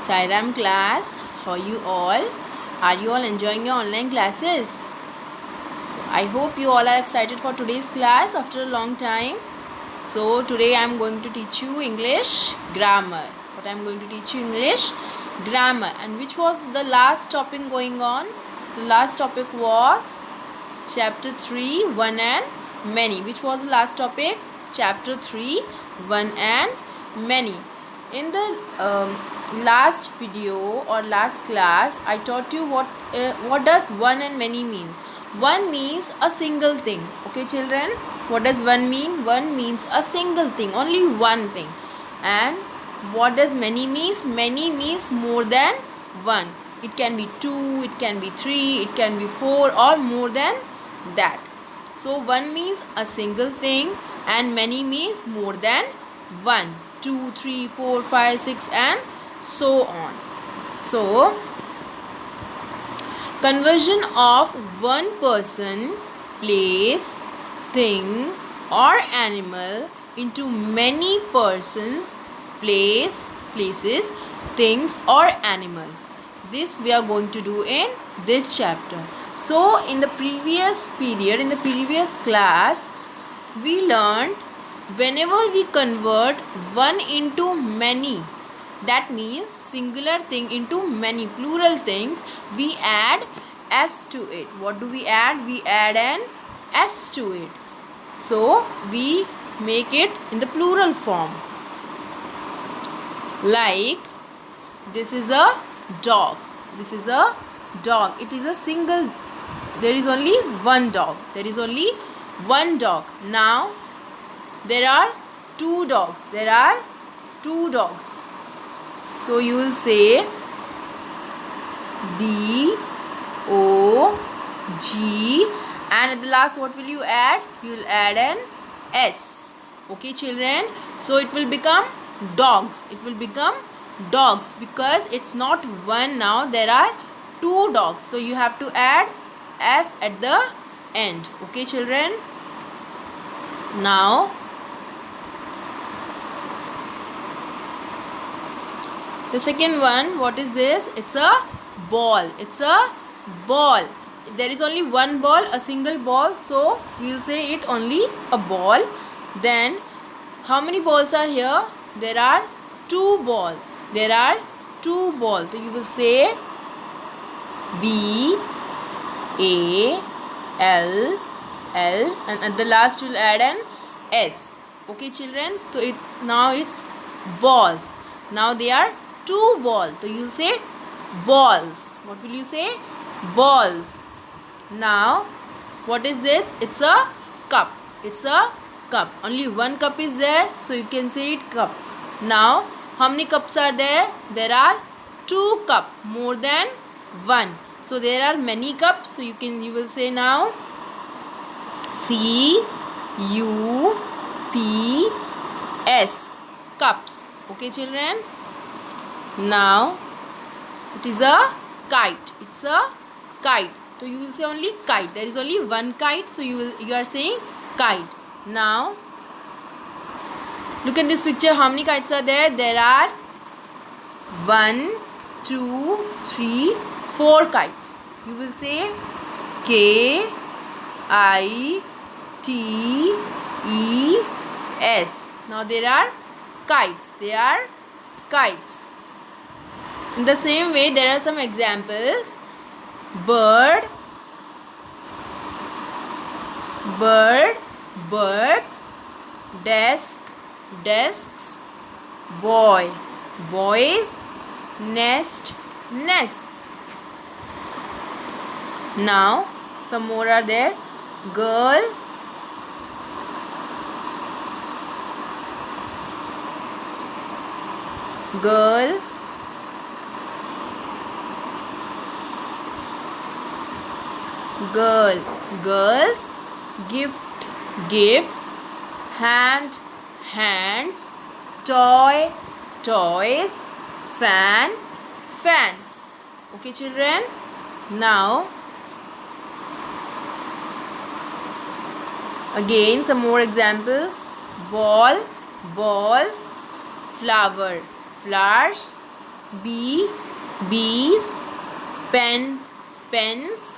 Sairam class, how you all? Are you all enjoying your online classes? So I hope you all are excited for today's class after a long time. So today I am going to teach you English grammar. What I am going to teach you English grammar. And which was the last topic going on? The last topic was chapter 3, 1 and many. Which was the last topic? Chapter 3, 1 and many. In the last video or last class, I taught you what does one and many means. One means a single thing. Okay, children, what does one mean? One means a single thing, only one thing. And what does many means? Many means more than one. It can be two, it can be three, it can be four, or more than that. So one means a single thing and many means more than one. 2, 3, 4, 5, 6 and so on. So conversion of one person, place, thing or animal into many persons, places, things or animals. This we are going to do in this chapter. So in the previous period, in the previous class, we learned whenever we convert one into many, that means singular thing into many plural things, we add s to it. What do we add? We add an s to it. So we make it in the plural form. Like this is a dog. This is a dog. It is a single. There is only one dog. There is only one dog. Now there are two dogs. There are two dogs. So you will say D O G, and at the last what will you add? You will add an S. Okay, children. So it will become dogs. It will become dogs because it's not one now. There are two dogs. So you have to add S at the end. Okay, children. Now the second one, what is this? It's a ball. It's a ball. There is only one ball, a single ball. So we will say it only a ball. Then how many balls are here? There are two balls. There are two balls. So you will say B A L L, and at the last you will add an S. Okay, children. So it's balls. Now they are two balls. So you will say balls. What will you say? Balls. Now what is this? It's a cup. It's a cup. Only one cup is there, so you can say it cup. Now how many cups are there? There are two cups, more than one. So there are many cups. So you will say now C U P S, cups. Okay, children. Now it is a kite. It's a kite. So you will say only kite. There is only one kite. So you are saying kite. Now look at this picture. How many kites are there? There are 1, 2, 3, 4 kites. You will say K I T E S. Now there are kites. They are kites. In the same way, there are some examples. Bird, birds, desk, desks, boy, boys, nest, nests. Now some more are there. Girl, girl, girl, girls, gift, gifts, hand, hands, toy, toys, fan, fans. Okay, children. Now again some more examples. Ball, balls, flower, flowers, bee, bees, pen, pens,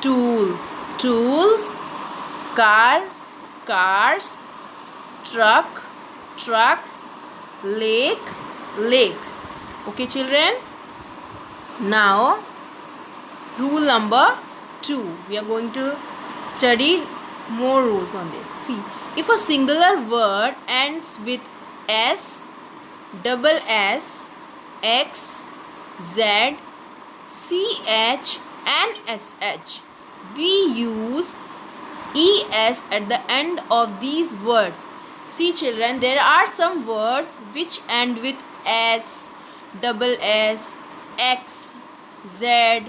tool, tools, car, cars, truck, trucks, lake, lakes. Okay, children. Now, rule number 2. We are going to study more rules on this. See, if a singular word ends with S, double S, X, Z, CH and SH, we use ES at the end of these words. See children, there are some words which end with S, double S, X, Z,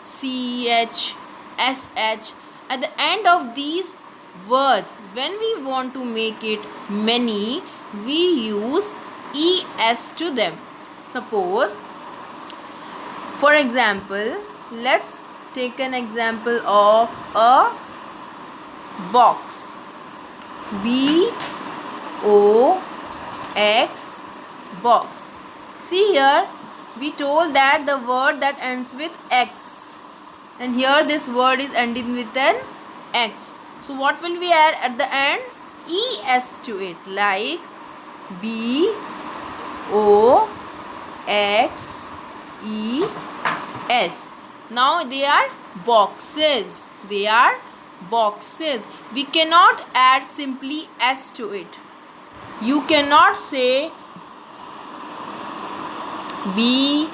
CH, SH. At the end of these words, when we want to make it many, we use ES to them. Suppose, for example, let's take an example of a box. B-O-X, box. See here, we told that the word that ends with X, and here this word is ending with an X. So what will we add at the end? ES to it, like B-O-X-E-S. Now they are boxes. They are boxes. We cannot add simply S to it. You cannot say B-O-X-S.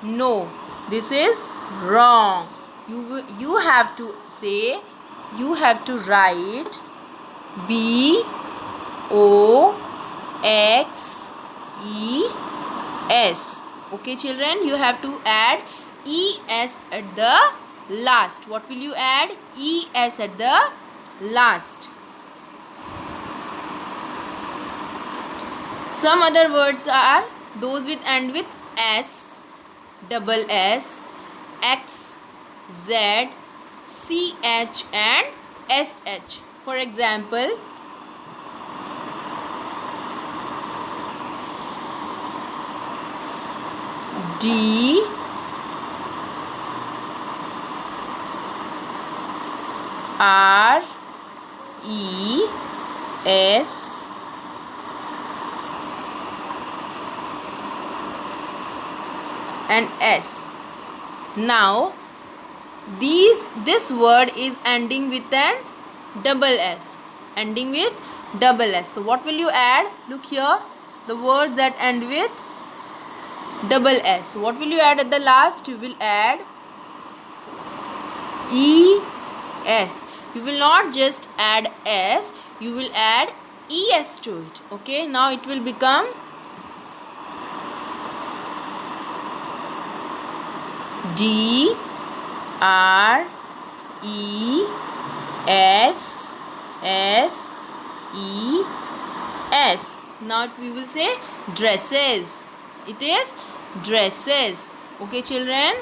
No, this is wrong. You have to say, you have to write B-O-X-E-S. Okay children, you have to add ES at the last. What will you add? ES at the last. Some other words are those which end with S, double S, X, Z, CH and SH. For example, D, R, E, S, and S. Now, this word is ending with an double S. Ending with double S. So, what will you add? Look here, the words that end with double S. What will you add at the last? You will add ES. You will not just add S, you will add ES to it. Okay, now it will become D, R, E, S, S, E, S. Now we will say dresses. It is dresses. Okay children.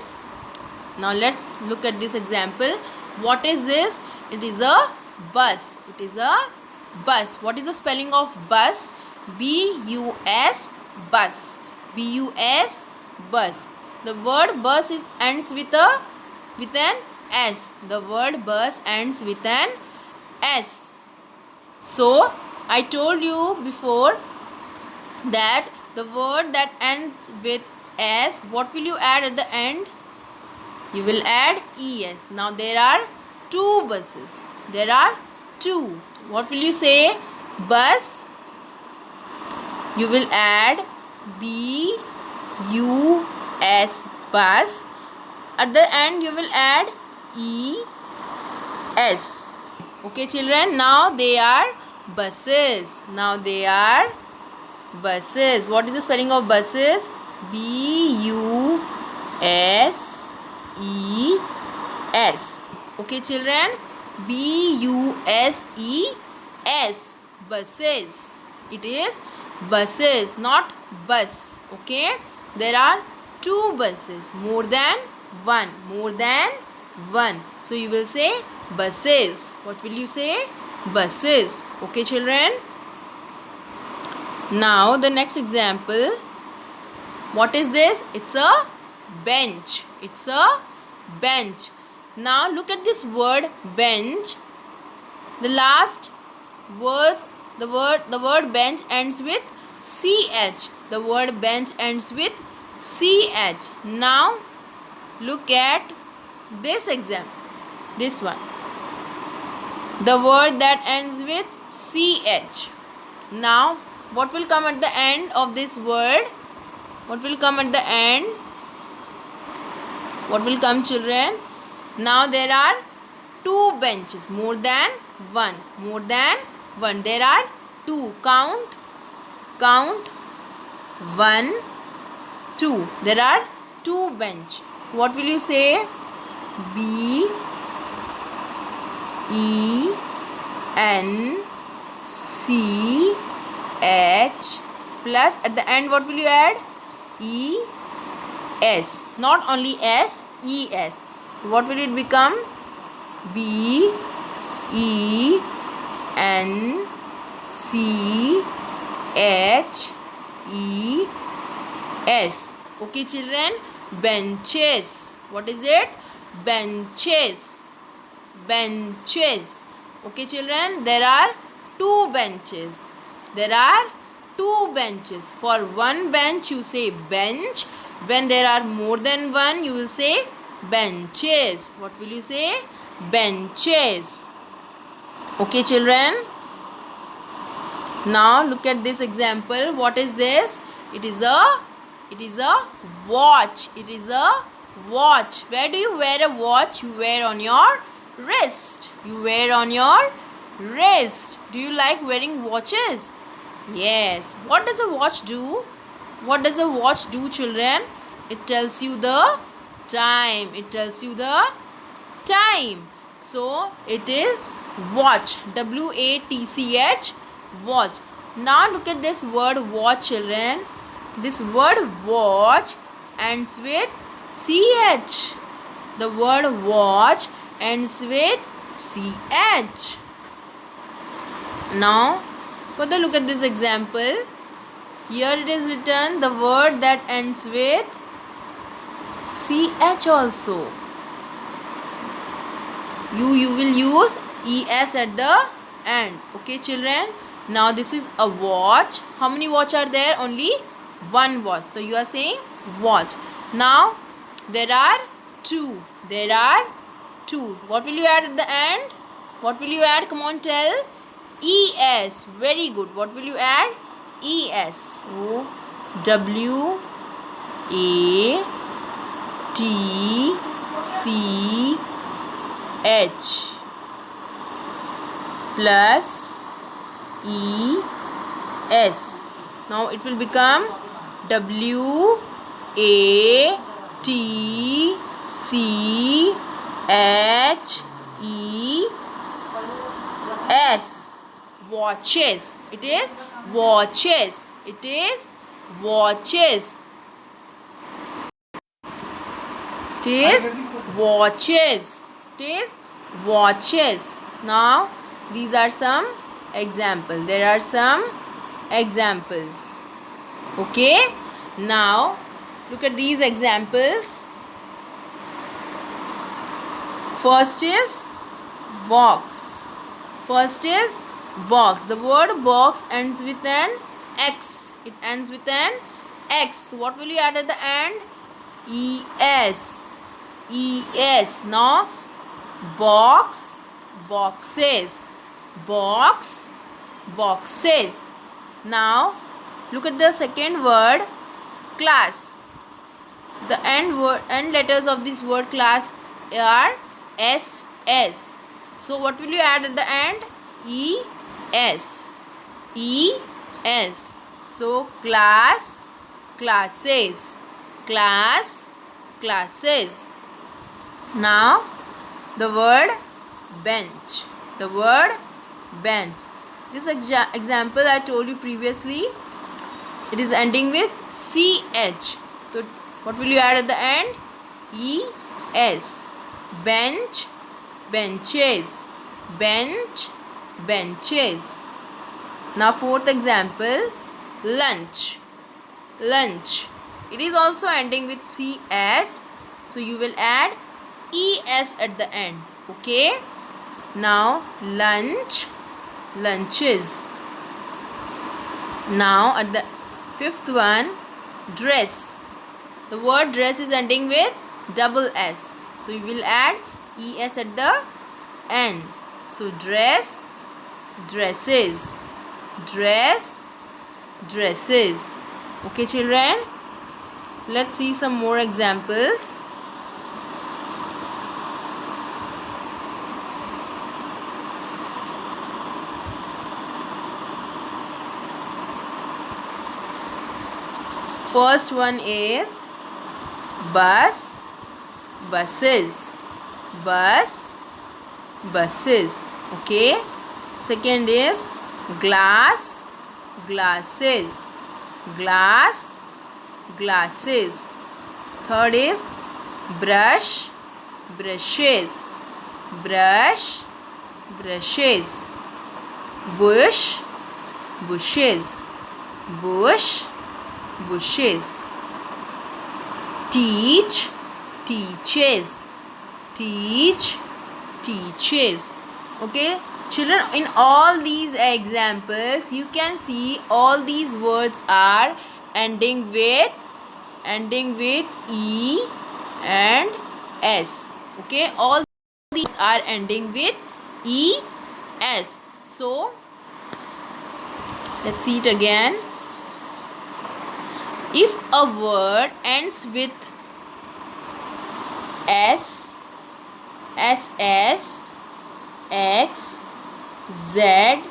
Now let's look at this example. What is this? It is a bus. It is a bus. What is the spelling of bus? B-U-S, bus. B-U-S, bus. The word bus ends with an S. The word bus ends with an S. So I told you before that the word that ends with S, what will you add at the end? You will add ES. Now there are two buses. There are two. What will you say? Bus. You will add B-U-S, bus. At the end you will add ES. Okay children. Now they are buses. Now they are buses. What is the spelling of buses? B-U-S-E-S. Okay children, B-U-S-E-S, buses. It is buses, not bus. Okay, there are two buses, more than one, more than one. So you will say buses. What will you say? Buses. Okay children. Now the next example. What is this? It's a bench. It's a bench. Now look at this word bench. The last words, the word bench ends with ch. The word bench ends with ch. Now look at this example. This one. The word that ends with ch. Now what will come at the end of this word? What will come at the end? What will come, children? Now there are two benches. More than one. More than one. There are two. Count. Count. 1, 2. There are two bench. What will you say? B E N C H plus at the end what will you add? E S. Not only S, E S. What will it become? B E N C H E S. Okay, children. Benches. What is it? Benches. Benches. Okay, children. There are two benches. There are two benches. For one bench you say bench. When there are more than one you will say benches. What will you say? Benches. Okay, children. Now look at this example. What is this? It is a watch. It is a watch. Where do you wear a watch? You wear on your wrist. You wear on your wrist. Do you like wearing watches? Yes. What does a watch do? What does a watch do, children? It tells you the time. It tells you the time. So it is watch. WATCH. Watch. Now look at this word watch, children. This word watch ends with CH. The word watch ends with CH. Now further look at this example. Here it is written the word that ends with CH also. You will use ES at the end. Okay, children. Now this is a watch. How many watch are there? Only one watch. So you are saying watch. Now there are two. There are two. What will you add at the end? What will you add? Come on, tell. ES. Very good. What will you add? ES. So WATCH plus ES. Now it will become WATCHES. Watches. It is watches. It is watches. It is watches. It is watches. Now these are some examples. There are some examples. Okay. Now look at these examples. First is box. First is box. The word box ends with an X. It ends with an X. What will you add at the end? ES. ES. Now box, boxes. Box, boxes. Now look at the second word, class. The end letters of this word class are SS. So what will you add at the end? ES. ES. So class, classes. Class, classes. Now the word bench. The word bench. This example I told you previously. It is ending with CH. So what will you add at the end? ES. Bench, benches. Bench, benches. Now fourth example. lunch, lunch. It is also ending with ch, so you will add es at the end. Okay. Now lunch, lunches. Now at the fifth one, dress. The word dress is ending with double s, so you will add es at the end. So dress, dresses, dress, dresses. Okay children, let's see some more examples. First one is bus, buses, bus, buses. Okay. Second is glass, glasses, glass, glasses. Third is brush, brushes, brush, brushes. Bush, bushes, bush, bushes. Teach, teaches, teach, teaches. Okay children, in all these examples you can see all these words are ending with e and s. Okay, all these are ending with e s. So let's see it again. If a word ends with s, ss, x, z,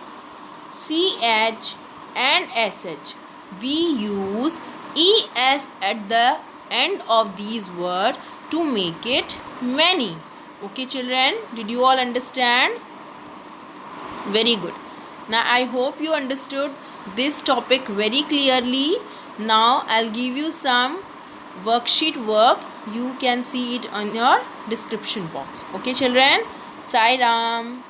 ch and sh, we use es at the end of these words to make it many. Okay children, did you all understand? Very good. Now I hope you understood this topic very clearly. Now I'll give you some worksheet work. You can see it on your description box. Okay children, Sai Ram.